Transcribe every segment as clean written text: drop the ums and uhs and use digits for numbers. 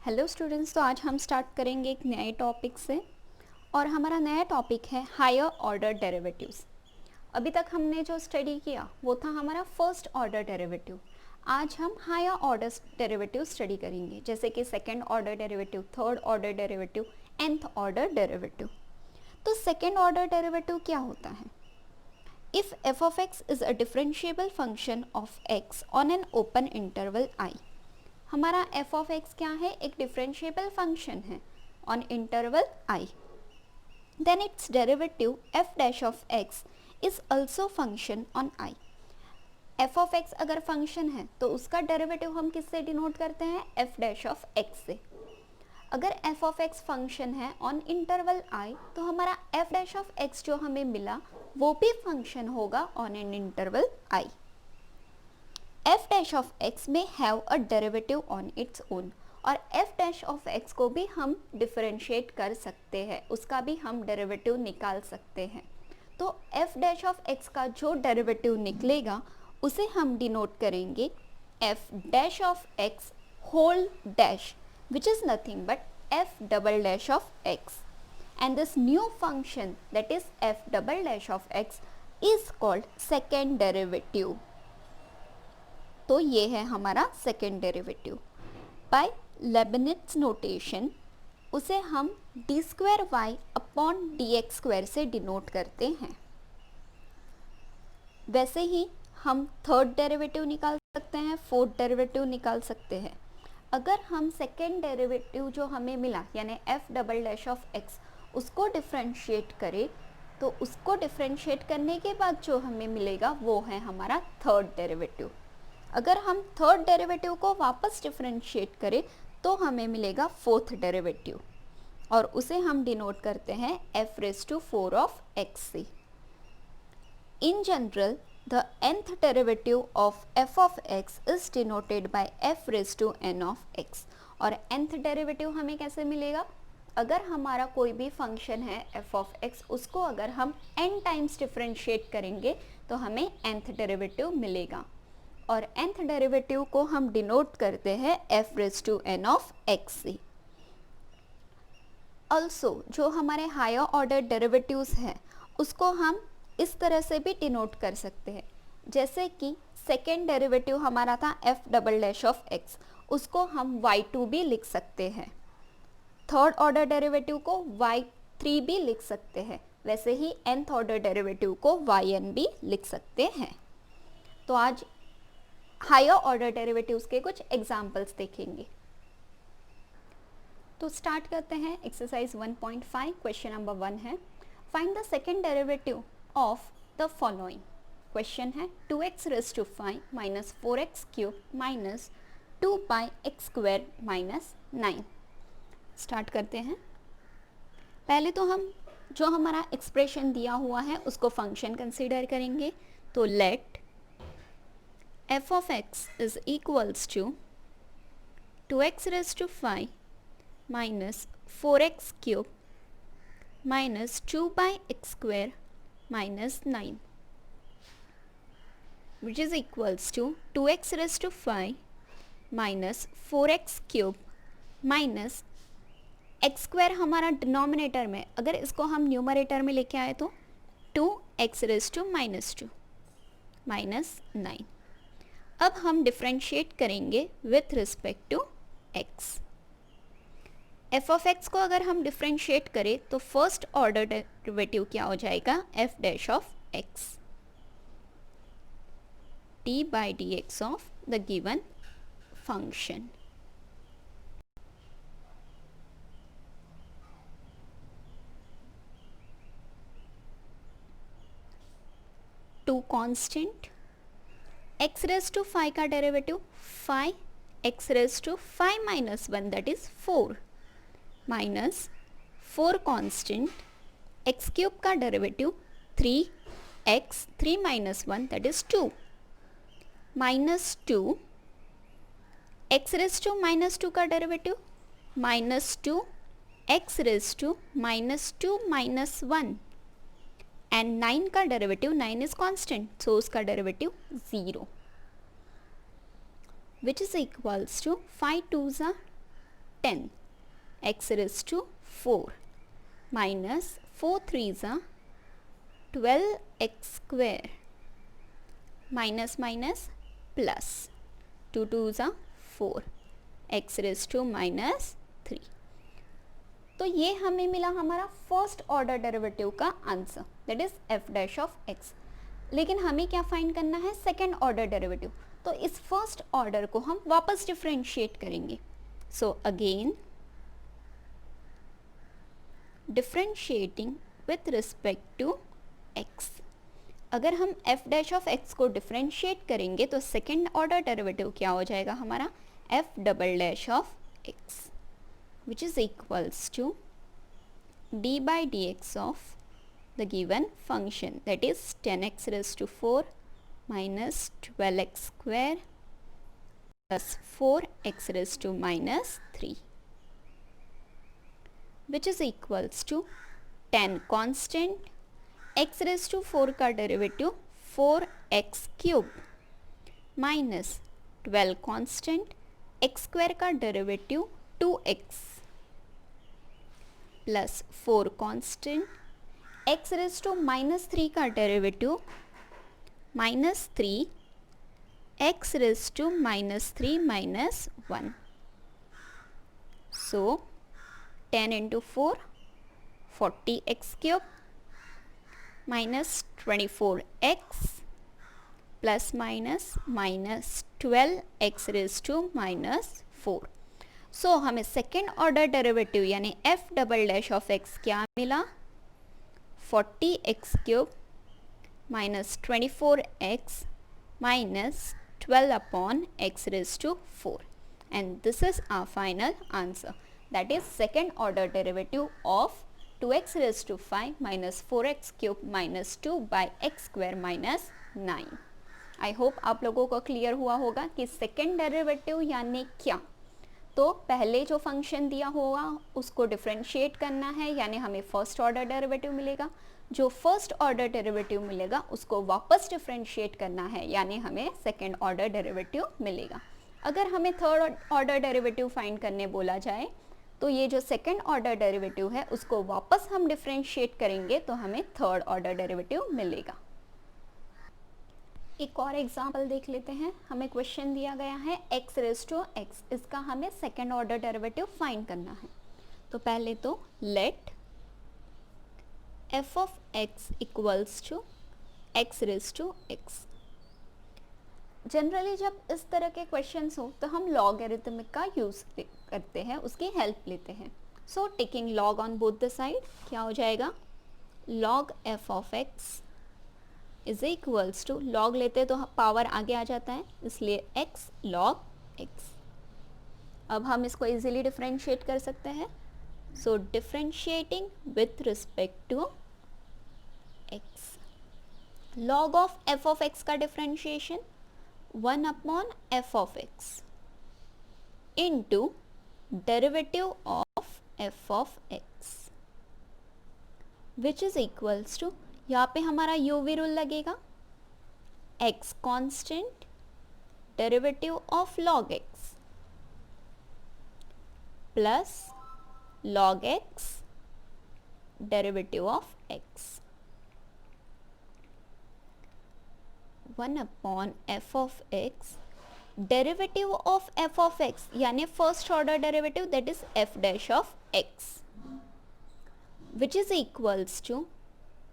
Hello students, तो आज हम स्टार्ट करेंगे एक नए टॉपिक से और हमारा नया टॉपिक है हायर ऑर्डर डेरिवेटिव्स। अभी तक हमने जो स्टडी किया वो था हमारा फर्स्ट ऑर्डर डेरिवेटिव। आज हम हायर ऑर्डर डेरिवेटिव स्टडी करेंगे, जैसे कि second order derivative, third order derivative, nth order derivative. तो सेकंड ऑर्डर डेरिवेटिव क्या होता है? If f of x is a differentiable function of x on an open interval I, हमारा f of x क्या है? एक डिफरेंशिएबल फंक्शन है on interval i, then its derivative f dash of x is also function on i। f of x अगर function है तो उसका derivative हम किससे डिनोट करते हैं? f डैश ऑफ x से। अगर f of x फंक्शन है ऑन इंटरवल i तो हमारा f डैश ऑफ x जो हमें मिला वो भी फंक्शन होगा on an interval i। f dash of x में have a derivative on its own, और f डैश ऑफ x को भी हम डिफरेंशिएट कर सकते हैं, उसका भी हम डेरिवेटिव निकाल सकते हैं। तो f डैश ऑफ x का जो डेरिवेटिव निकलेगा उसे हम डिनोट करेंगे f dash of x whole dash, which is nothing but f double dash of x, and this new function that is f double dash of x is called second derivative। तो ये है हमारा second derivative. By Leibniz notation उसे हम d square y upon d x square से denote करते हैं। वैसे ही हम थर्ड डेरिवेटिव निकाल सकते हैं, फोर्थ डेरिवेटिव निकाल सकते हैं। अगर हम सेकेंड डेरिवेटिव जो हमें मिला यानी f double dash of x उसको डिफरेंशिएट करें तो उसको डिफरेंशिएट करने के बाद जो हमें मिलेगा वो है हमारा थर्ड डेरिवेटिव। अगर हम थर्ड डेरिवेटिव को वापस डिफरेंशिएट करें तो हमें मिलेगा फोर्थ डेरिवेटिव, और उसे हम डिनोट करते हैं f raise to 4 of x से। In general the nth derivative of f of x is denoted by f raised to n of x। और nth डेरिवेटिव हमें कैसे मिलेगा? अगर हमारा कोई भी फंक्शन है f of x उसको अगर हम n टाइम्स डिफरेंशिएट करेंगे तो हमें nth डेरिवेटिव मिलेगा, और nth डेरिवेटिव को हम डिनोट करते हैं f raised to n of x से। ऑल्सो जो हमारे हायर ऑर्डर डेरिवेटिव्स हैं उसको हम इस तरह से भी डिनोट कर सकते हैं, जैसे कि सेकेंड डेरिवेटिव हमारा था f double dash of x, उसको हम y2 भी लिख सकते हैं। थर्ड ऑर्डर डेरिवेटिव को y3 भी लिख सकते हैं, वैसे ही nth ऑर्डर डेरिवेटिव को yn भी लिख सकते हैं। तो आज हायर ऑर्डर डेरिवेटिव्स के कुछ एग्जाम्पल्स देखेंगे। तो स्टार्ट करते हैं। एक्सरसाइज 1.5 क्वेश्चन नंबर 1 है, find the second derivative of the following. Question है 2x raise to 5 minus 4x cube minus 2 by x square minus 9। Start करते हैं। पहले तो हम जो हमारा एक्सप्रेशन दिया हुआ है उसको फंक्शन कंसीडर करेंगे। तो let f of x is equals to 2x raise to 5 minus 4x cube minus 2 by x square minus 9, which is equals to 2x raised to 5 minus 4x cube minus x square हमारा denominator में, अगर इसको हम numerator में लेके आए तो 2x raise to minus 2 minus 9। अब हम डिफ्रेंशिएट करेंगे with respect to x। f of x को अगर हम डिफ्रेंशिएट करें तो फर्स्ट ऑर्डर डेरिवेटिव क्या हो जाएगा? f dash of x d by dx of the given function। Two constant, x raise to 5 का derivative 5, x raise to 5 minus 1 that is 4 minus 4 constant, x cube का derivative 3x 3 minus 1 that is 2 minus 2, x raise to minus 2 का derivative minus 2 x raise to minus 2 minus 1, and 9 का derivative 9 is constant so उसका derivative 0, which is equals to 5 2 ज़ा 10 x raised to 4 minus 4 3s are 12x square minus minus plus 2 2s are 4 x raised to minus 3। तो ये हमें मिला हमारा first order derivative का answer, that is F dash of x. लेकिन हमें क्या फाइंड करना है, सेकेंड ऑर्डर डेरिवेटिव। तो इस फर्स्ट ऑर्डर को हम वापस डिफरेंशिएट करेंगे। So again differentiating with respect to x. अगर हम एफ डैश ऑफ एक्स को डिफरेंशिएट करेंगे तो सेकेंड ऑर्डर डेरिवेटिव क्या हो जाएगा हमारा, f double dash of x, which is equals to d by dx of the given function, that is 10x raised to 4 minus 12x square plus 4x raised to minus 3, which is equals to 10 constant, x raised to 4 का डेरिवेटिव 4x cube minus 12 constant, x square का derivative 2x plus 4 constant, x raise to minus 3 का derivative minus 3 x raise to minus 3 minus 1। So 10 into 4 40x cube minus 24x plus minus minus 12x raise to minus 4। So हमें second order derivative यानी f double dash of x क्या मिला, 40x cube minus 24x minus 12 upon x raise to 4, and this is our final answer, that is second order derivative of 2x raise to 5 minus 4x cube minus 2 by x square minus 9। I hope आप लोगों को clear हुआ होगा कि second derivative यानी क्या। तो पहले जो फंक्शन दिया होगा उसको डिफरेंशिएट करना है, यानी हमें फर्स्ट ऑर्डर डेरिवेटिव मिलेगा। जो फर्स्ट ऑर्डर डेरिवेटिव मिलेगा उसको वापस डिफरेंशिएट करना है, यानी हमें सेकेंड ऑर्डर डेरिवेटिव मिलेगा। अगर हमें थर्ड ऑर्डर डेरिवेटिव फाइंड करने बोला जाए तो ये जो सेकेंड ऑर्डर डेरिवेटिव है उसको वापस हम डिफरेंशिएट करेंगे तो हमें थर्ड ऑर्डर डेरिवेटिव मिलेगा। एक और एग्जाम्पल देख लेते हैं। हमें क्वेश्चन दिया गया है x रेज टू एक्स, इसका हमें सेकेंड ऑर्डर डेरिवेटिव फाइंड करना है। तो पहले तो let f of x equals to x raise to x. Generally जब इस तरह के क्वेश्चंस हो तो हम लॉगरिथमिक का यूज़ करते हैं, उसकी हेल्प लेते हैं। So taking log on both the side क्या हो जाएगा, log f of x is equals to, log लेते तो पावर आगे आ जाता है इसलिए x log x। अब हम इसको इजीली डिफरेंशिएट कर सकते हैं। So differentiating with respect to x, log of f of x का differentiation 1 upon f of x into derivative of f of x which is equals to, यहाँ पे हमारा UV रूल लगेगा, x constant derivative of log x plus log x derivative of x 1 upon f of x derivative of f of x यानी first order derivative, that is f dash of x which is equals to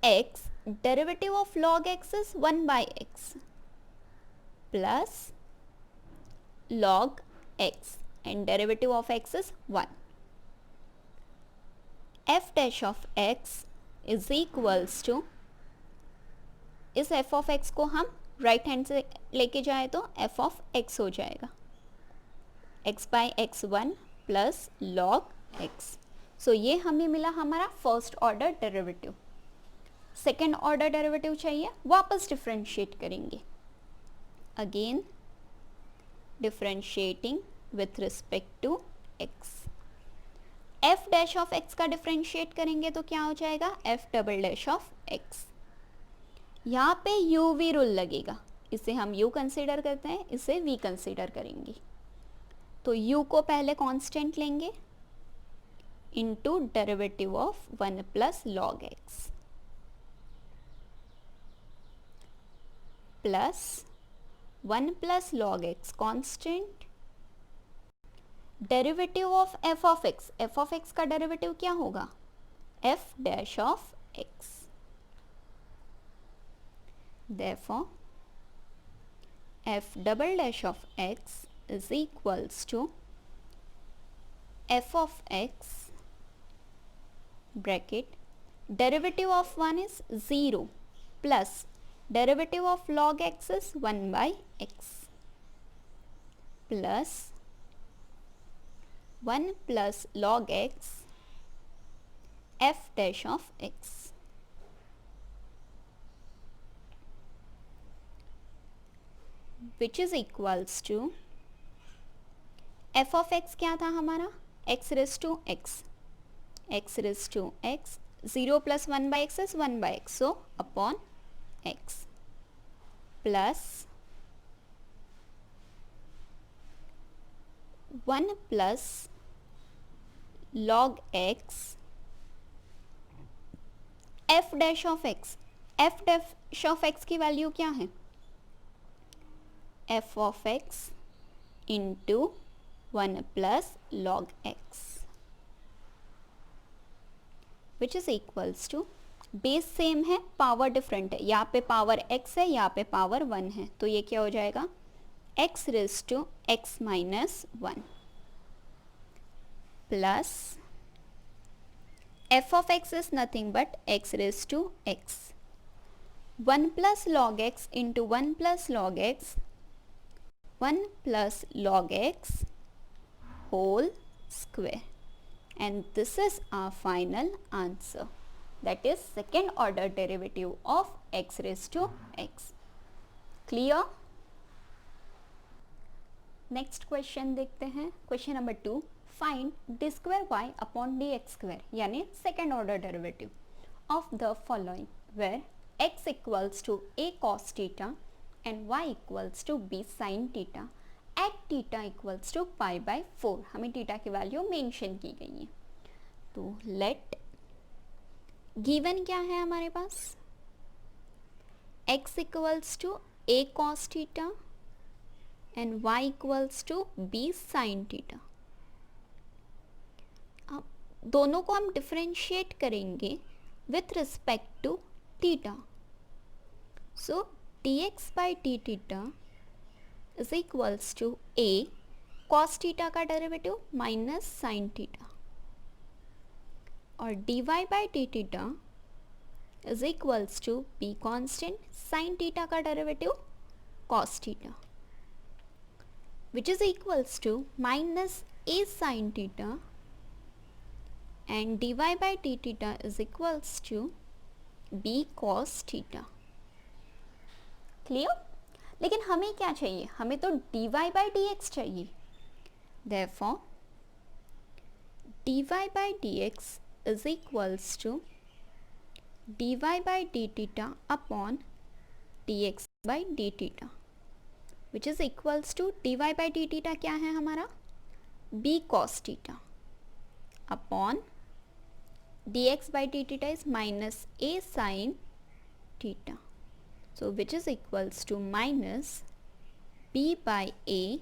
x derivative of log x is 1 by x plus log x and derivative of x is 1. f dash of x is equals to, इस f of x को हम right hand से लेके जाए तो f of x हो जाएगा, x by x1 plus log x। So ये हमें मिला हमारा first order derivative. Second order derivative चाहिए, वापस डिफरेंशिएट करेंगे। Again differentiating with respect to x, f dash of x का डिफरेंशिएट करेंगे तो क्या हो जाएगा, f double dash of x। यहाँ पे UV रूल लगेगा, इसे हम U कंसीडर करते हैं, इसे V कंसीडर करेंगे। तो u को पहले कांस्टेंट लेंगे into derivative of 1 plus log x plus 1 plus log x constant, derivative of f of x का डेरिवेटिव क्या होगा, f dash of x. Therefore f double dash of x is equals to f of x bracket derivative of 1 is 0 plus derivative of log x is 1 by x plus 1 plus log x f dash of x. Which is equals to f of x क्या था हमारा, x raised to x, x raised to x, 0 plus 1 by x is 1 by x, so upon x plus 1 plus log x f dash of x. f dash of x की value क्या है, f of x into 1 plus log x which is equals to, base same है, power different है, यहाँ पे power x है, यहाँ पे पावर 1 है, तो ये क्या हो जाएगा x raised to x minus 1 plus f of x is nothing but x raised to x, 1 plus log x into 1 plus log x, 1 plus log x whole square, and this is our final answer, that is second order derivative of x raised to x. Clear? Next question देखते हैं, question number 2, find d square y upon d x square, यानी second order derivative of the following where x equals to a cos theta and y equals to b sin theta at theta equals to pi by 4. हमें theta की value mention की गई है. तो late given क्या है हमारे पास, x equals to a cos theta and y equals to b sin theta. अब दोनों को हम डिफरेंशिएट करेंगे with respect to theta. So dx by d theta is equals to a cos theta का डेरिवेटिव माइनस sin थीटा, और dy by d theta is equals to b constant sin theta का derivative cos theta, which is equals to minus a sin theta and dy by d theta is equals to b cos theta. Clear? लेकिन हमें क्या चाहिए, हमें तो dy by dx चाहिए. Therefore dy by dx is equals to dy by d theta upon dx by d theta, which is equals to dy by d theta क्या है हमारा, b cos theta upon dx by d theta is minus a sin theta, so which is equals to minus b by a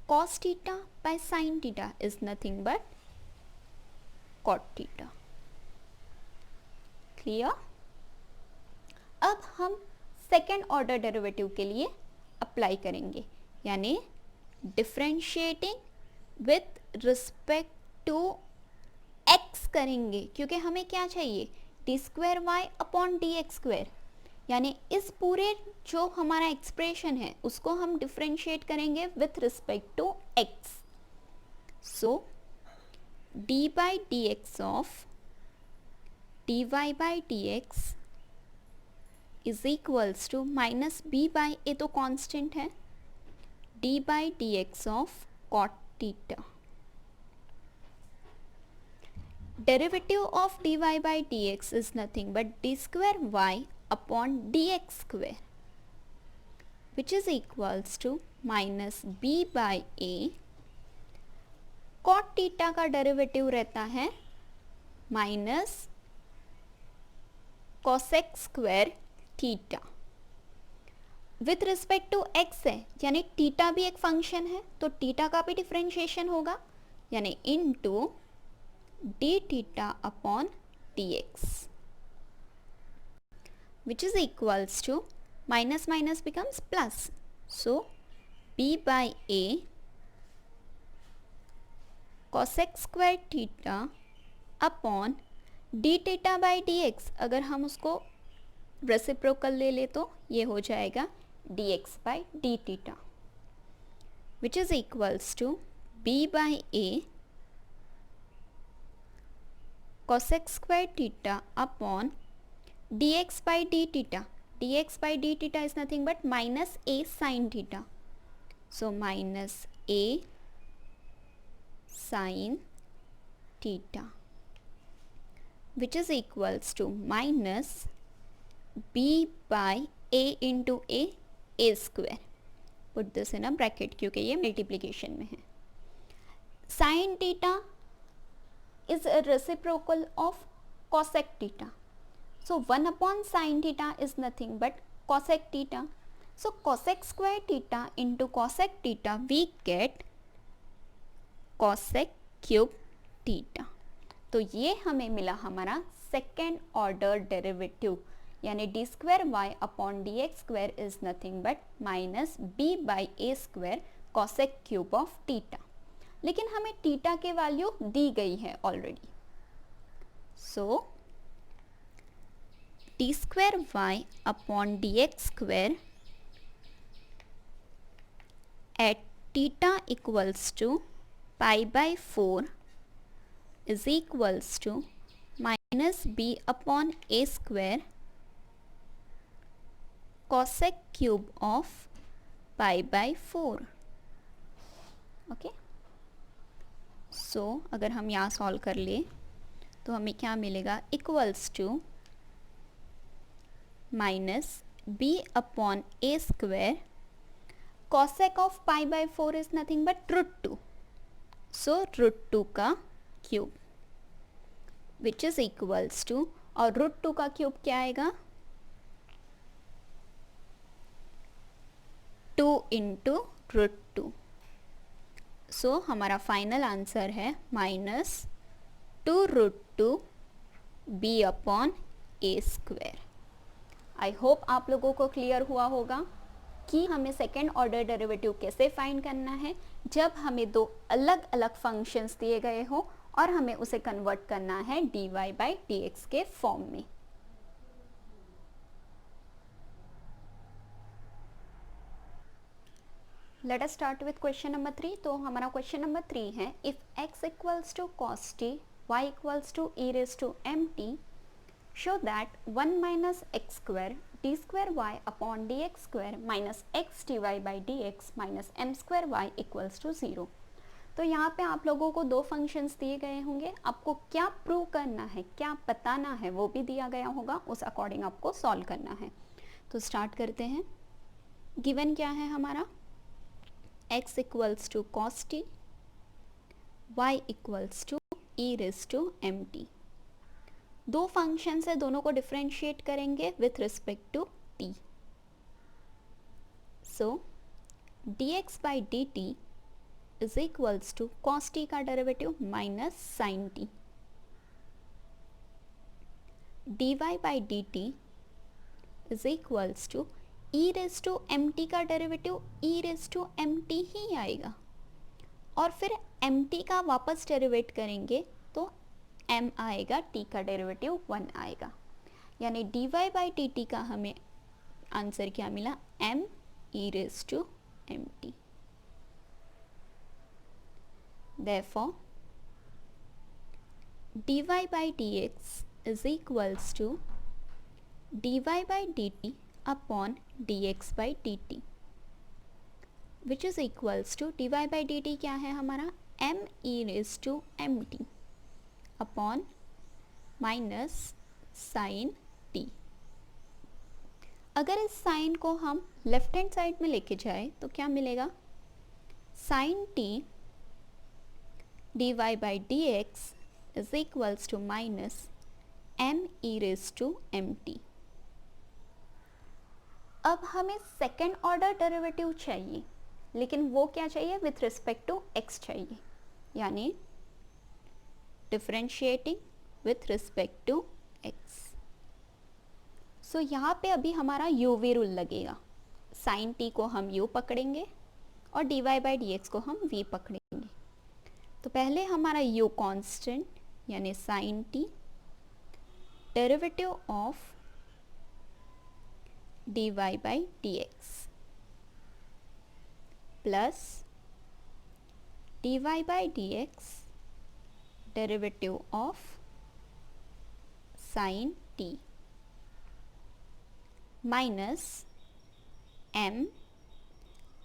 cos theta by sin theta is nothing but cot theta. Clear? अब हम second order derivative के लिए apply करेंगे, यानी differentiating with respect to x करेंगे, क्योंकि हमें क्या चाहिए, d square y upon d x square, यानी इस पूरे जो हमारा एक्सप्रेशन है उसको हम डिफरेंशिएट करेंगे with respect to x. So d by d x of d y by d x is equals to minus b by a तो कांस्टेंट है, d by d x of cot theta. Derivative of d y by d x is nothing but d square y upon d x square, which is equals to minus b by a cot theta का derivative रहता है minus cosec square theta with respect to x है, यानी theta भी एक function है तो theta का भी डिफरेंशिएशन होगा, यानी into D theta upon d x which is equals to minus minus becomes plus. So b by a cosec square theta upon d theta by dx, अगर हम उसको रेसिप्रोकल ले ले तो ये हो जाएगा dx by d theta which is equals to b by a cosec square theta upon dx by d theta. dx by d theta is nothing but minus a sin theta. So minus a sin theta which is equals to minus b by a into a square. Put this in a bracket क्योंकि ये multiplication में है. Sin theta is a reciprocal of cosec theta. So 1 upon sin theta is nothing but cosec theta. So cosec square theta into cosec theta we get cosec cube theta. तो ये हमें मिला हमारा second order derivative, यानी d square y upon d x square is nothing but minus b by a square cosec cube of theta. लेकिन हमें theta के value दी गई है already. So d square y upon d x square at theta equals to pi by 4 is equals to minus b upon a square cosec cube of pi by 4. Okay, सो अगर हम यहाँ solve कर ले तो हमें क्या मिलेगा, equals to minus b upon a square cosec of pi by 4 is nothing but √2. So √2 का cube which is equals to, और √2 का क्यूब क्या आएगा, 2 इंटू √2. सो हमारा फाइनल आंसर है माइनस 2√2 b अपॉन ए स्क्वायर. आई होप आप लोगों को क्लियर हुआ होगा कि हमें सेकेंड ऑर्डर डेरिवेटिव कैसे फाइंड करना है जब हमें दो अलग अलग फंक्शंस दिए गए हो और हमें उसे कन्वर्ट करना है dy बाई dx के फॉर्म में. Let us start with question number 3. तो हमारा क्वेश्चन नंबर 3 है, if x equals to cos t, y equals to e raised to mt, show that 1 minus x square d square y upon dx square minus x dy by dx minus m square y equals to 0. तो यहाँ पे आप लोगों को दो functions दिए गए होंगे, आपको क्या प्रूव करना है, क्या बताना है वो भी दिया गया होगा, उस अकॉर्डिंग आपको सॉल्व करना है. तो स्टार्ट करते हैं. गिवन क्या है हमारा, x equals to cos t, y equals to e raise to m t. दो फंक्शन है, दोनों को डिफ्रेंशिएट करेंगे with respect to t. So dx by d t is equals to cos t का derivative minus sine t. dy by d t is equals to e raise to m t का derivative e raise to m t ही आएगा, और फिर M t का वापस derivative करेंगे तो m आएगा, t का डेरिवेटिव 1 आएगा, यानी dy बाई डी टी का हमें आंसर क्या मिला, m e raise to m t. Therefore, dy by dx is equals to dy by dt upon dx by dt, which is equals to dy by dt क्या है हमारा, m e raised to mt upon minus sin t. अगर इस sign को हम left hand side में लेके जाए तो क्या मिलेगा, sin t dy by dx is equals to minus m e raised to mt। अब हमें सेकेंड ऑर्डर डेरिवेटिव चाहिए, लेकिन वो क्या चाहिए, विथ रिस्पेक्ट टू x चाहिए, यानी differentiating with respect to x। So यहाँ पे अभी हमारा u v रूल लगेगा, साइन t को हम u पकड़ेंगे और dy बाई dx को हम v पकड़ेंगे। तो पहले हमारा u कांस्टेंट यानी sine t, derivative of dy by dx plus dy by dx derivative of sine t minus m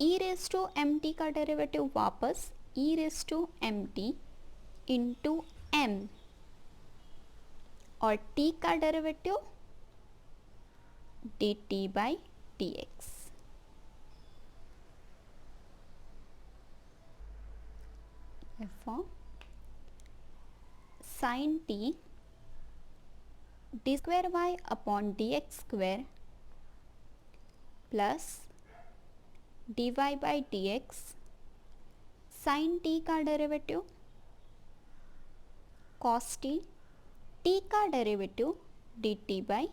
e raise to m t का डेरिवेटिव वापस e raise to m t into m और t का derivative dt by dx। therefore sin t d square y upon dx square plus dy by dx sin t का derivative cos t, t का derivative dt by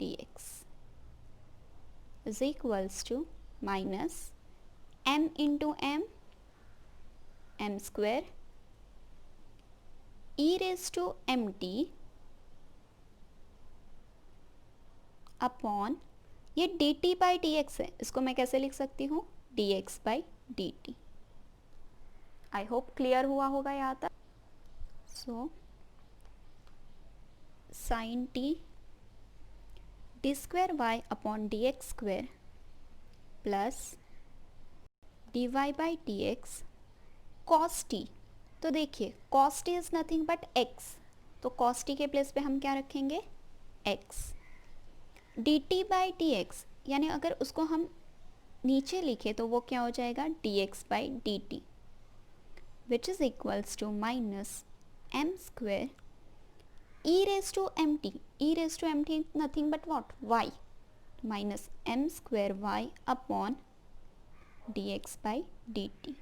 dx is equals to minus m into m square e raised to mt upon ये dt by dx है, इसको मैं कैसे लिख सकती हूँ, dx by dt। I hope clear हुआ होगा यहाँ तक। So sine t d square y upon d x square plus d y by d x cos t. तो देखिए cos t is nothing but x, तो कॉस टी के place पे हम क्या रखेंगे, x. D t by d x यानी अगर उसको हम नीचे लिखे तो वो क्या हो जाएगा, d x by d t which is equals to minus m square e raised to mt, e raised to mt nothing but what, y, minus m square y upon dx by dt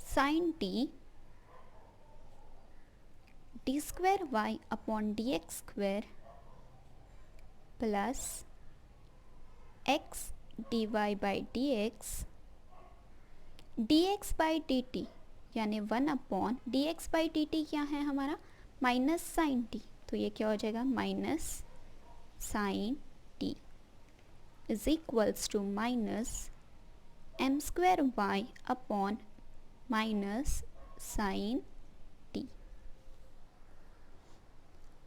sin t d square y upon dx square plus x dy by dx dx by dt यानी 1 upon d x by d T क्या है हमारा, minus sine T, तो ये क्या हो जाएगा, minus sine t is equals to minus m square y upon minus sine t.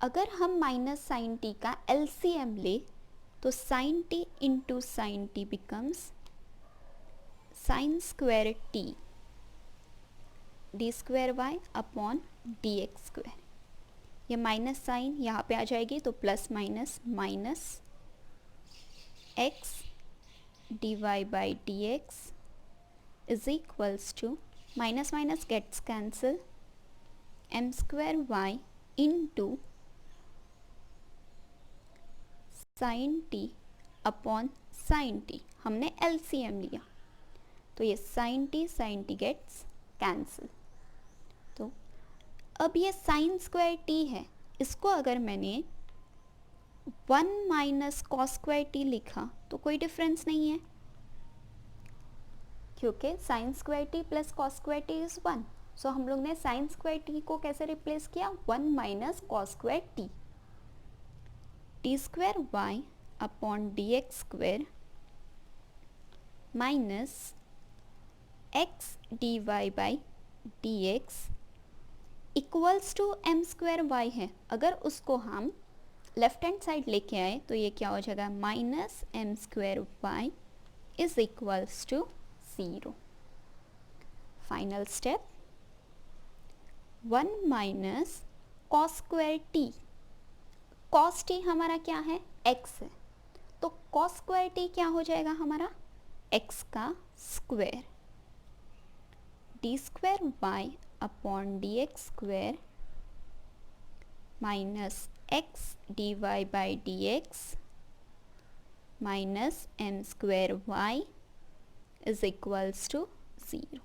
अगर हम माइनस साइन टी का एलसीएम ले तो sine t into sine t becomes sine square t d square y upon d x square. ये minus sine यहाँ पे आ जाएगी तो plus minus minus x d y by d x is equals to minus minus gets cancel m square Y into sine T upon sine T. हमने LCM लिया तो ये साइन टी गेट्स कैंसिल। तो अब ये साइन स्क्वायर टी है, इसको अगर मैंने 1 माइनस कॉस स्क्वायर टी लिखा तो कोई डिफरेंस नहीं है, क्योंकि sign square T plus cos square T is 1। सो हम लोग ने साइन स्क्वायर टी को कैसे रिप्लेस किया, 1 minus cos square t, t square y upon d x square minus x d y by d x equals to m square y है। अगर उसको हम लेफ्ट हैंड साइड लेके आए तो ये क्या हो जाएगा, minus m square y is equals to 0। Final step 1 minus cos square t, cos t हमारा क्या है, x है, तो कॉस स्क्वायर टी क्या हो जाएगा हमारा, x का square d square y upon d x square minus x d y by d x minus m square y is equals to 0।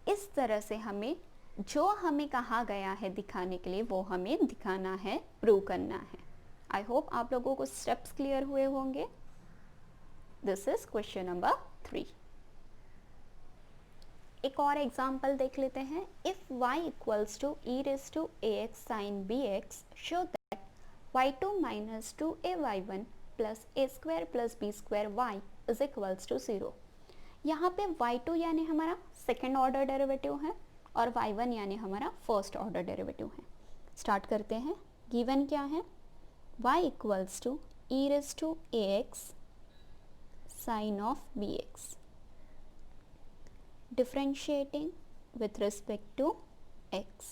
इस तरह से हमें जो हमें कहा गया है दिखाने के लिए वो हमें दिखाना है, प्रूव करना है। आई होप आप लोगों को स्टेप्स क्लियर हुए होंगे। This is question number 3। एक और एग्जाम्पल देख लेते हैं। If y equals to e raise to a x sine b x, show that y2 minus 2ay1 plus a square plus b square y is equals to 0। यहाँ पे y2 यानी हमारा second order derivative है और y1 यानी हमारा first order derivative है। Start करते हैं। गिवन क्या है? y equals to e raise to a x sine of b x, differentiating with respect to x,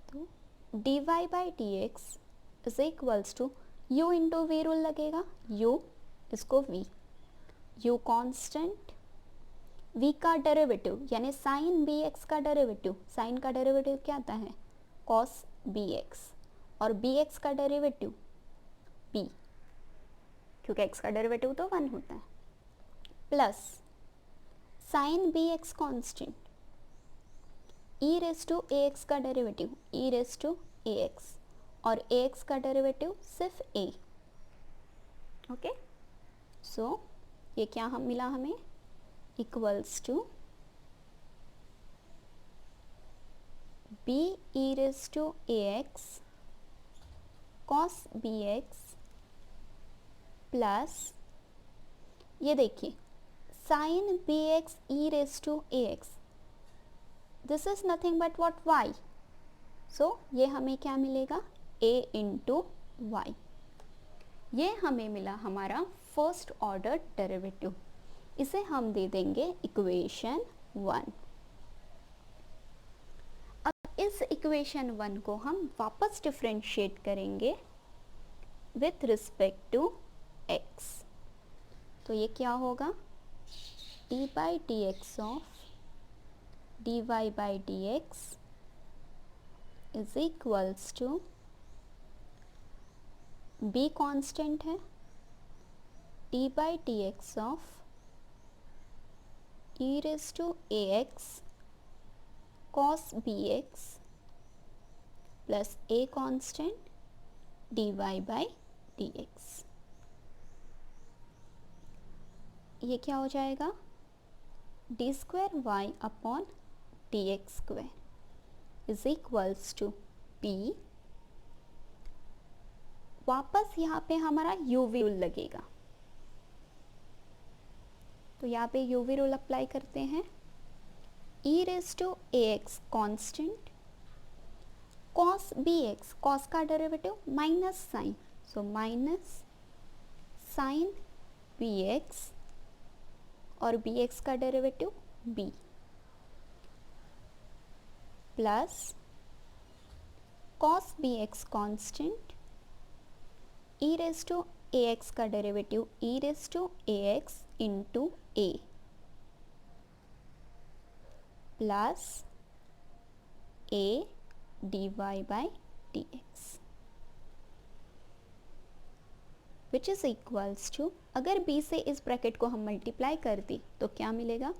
तो dy by dx is equals to u into v rule लगेगा, u इसको v, u constant, v का derivative यानी sine bx का derivative, sine का derivative क्या आता है? cos bx, और bx का डेरिवेटिव b, क्योंकि x का डेरिवेटिव तो 1 होता है, plus sine b x constant, e raise to a x का derivative e raise to a x, और ए एक्स का डेरिवेटिव सिर्फ ए। ओके, सो ये क्या हम मिला हमें? Equals to b e raise to a x cos b x plus, ये देखिए sin bx e raised to ax, this is nothing but what? y, so ये हमें क्या मिलेगा? a into y। ये हमें मिला हमारा फर्स्ट ऑर्डर डेरिवेटिव, इसे हम दे देंगे इक्वेशन 1। अब इस इक्वेशन 1 को हम वापस डिफरेंशिएट करेंगे विथ रिस्पेक्ट टू x, तो ये क्या होगा? d by dx of dy by dx is equals to, b constant है, d by dx of e raised to ax cos bx plus a constant dy by dx, ये क्या हो जाएगा? D square y upon d x square is equals to p, वापस यहाँ पे हमारा UV rule लगेगा, तो यहाँ पे यूवी रूल अप्लाई करते हैं। E raise to a x constant, cos b x, cos का derivative minus sine, so minus sine b x, और bx का derivative b, plus cos bx constant, e raise to ax का derivative e raise to ax into a, plus a dy by dx, which is equals to, अगर b से इस bracket को हम multiply कर दी तो क्या मिलेगा?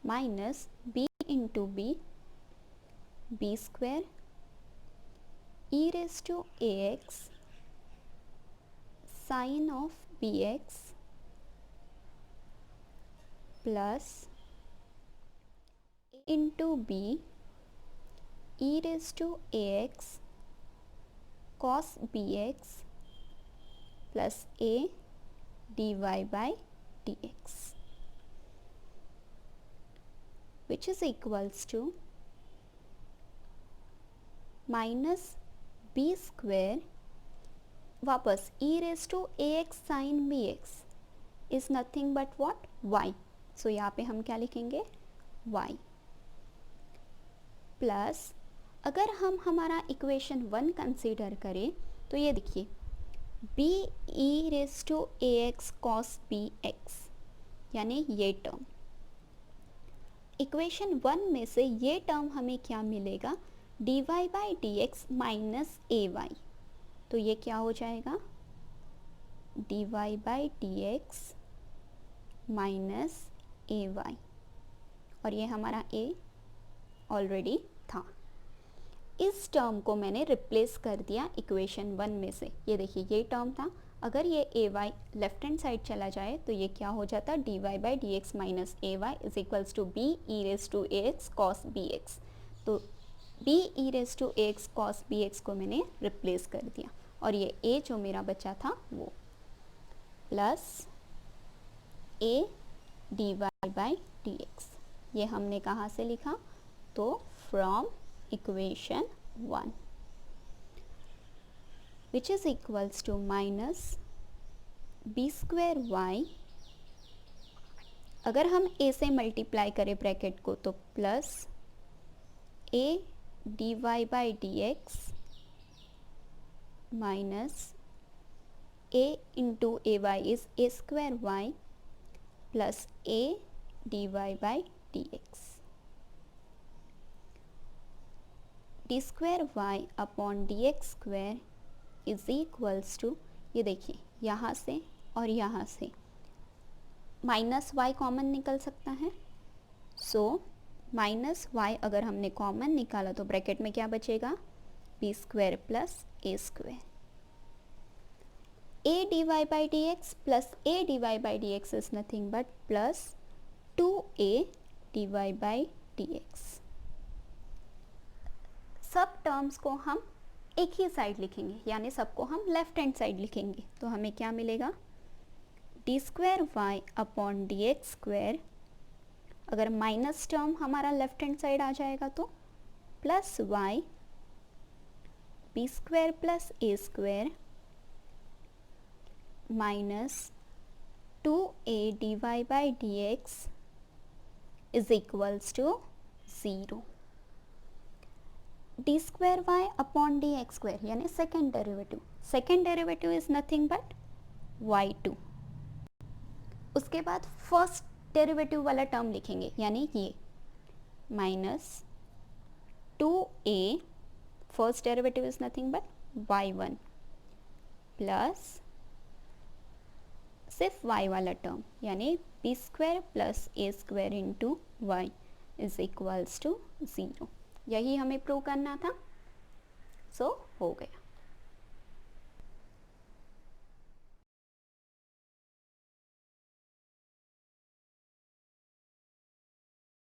Minus b into b, b square e raise to a x sine of b x plus into b e raise to a x cos b x plus a dy by dx, which is equals to minus b square, वापस e raised to ax sin bx is nothing but what? y, so यहाँ पे हम क्या लिखेंगे? y, plus अगर हम हमारा equation 1 consider करें तो ये देखिए b e raise to a x cos b x, यानी ये टर्म, इक्वेशन 1 में से ये टर्म हमें क्या मिलेगा, dy by d x minus a y. तो ये क्या हो जाएगा, dy by d x minus a y, और ये हमारा a ऑलरेडी था। इस टर्म को मैंने रिप्लेस कर दिया इक्वेशन 1 में से। ये देखिए ये टर्म था, अगर ये a y left hand side चला जाए तो ये क्या हो जाता, d y by d x minus a y is equals to b e raise to a x cos b x. तो b e raise to a x cos b x को मैंने रिप्लेस कर दिया, और ये ए जो मेरा बचा था वो plus a d y by d x. ये हमने कहाँ से लिखा, तो from equation 1, which is equals to minus b square y। अगर हम a से मल्टीप्लाई करें ब्रैकेट को तो plus a d y by d x minus a into a y is a square y plus a d y by d x. D square y upon d x square is equals to, ये देखिए यहाँ से और यहाँ से minus Y common निकल सकता है। सो माइनस वाई अगर हमने कॉमन निकाला तो ब्रैकेट में क्या बचेगा, b square plus a square. A d y by d x plus a d y by d x is nothing but plus 2a d y by d x. सब terms को हम एक ही side लिखेंगे, यानी सबको हम लेफ्ट हैंड साइड लिखेंगे। तो हमें क्या मिलेगा, d square y upon d x square, अगर माइनस टर्म हमारा लेफ्ट हैंड साइड आ जाएगा तो plus y b square plus a square minus 2a d y by d x is equals to 0। D square y upon d x square यानी second derivative is nothing but y2। उसके बाद first derivative वाला term लिखेंगे, यानी ये minus 2a first derivative is nothing but y1 plus सिर्फ y वाला term यानी b square plus a square into y is equals to 0। यही हमें प्रूव करना था। सो हो गया।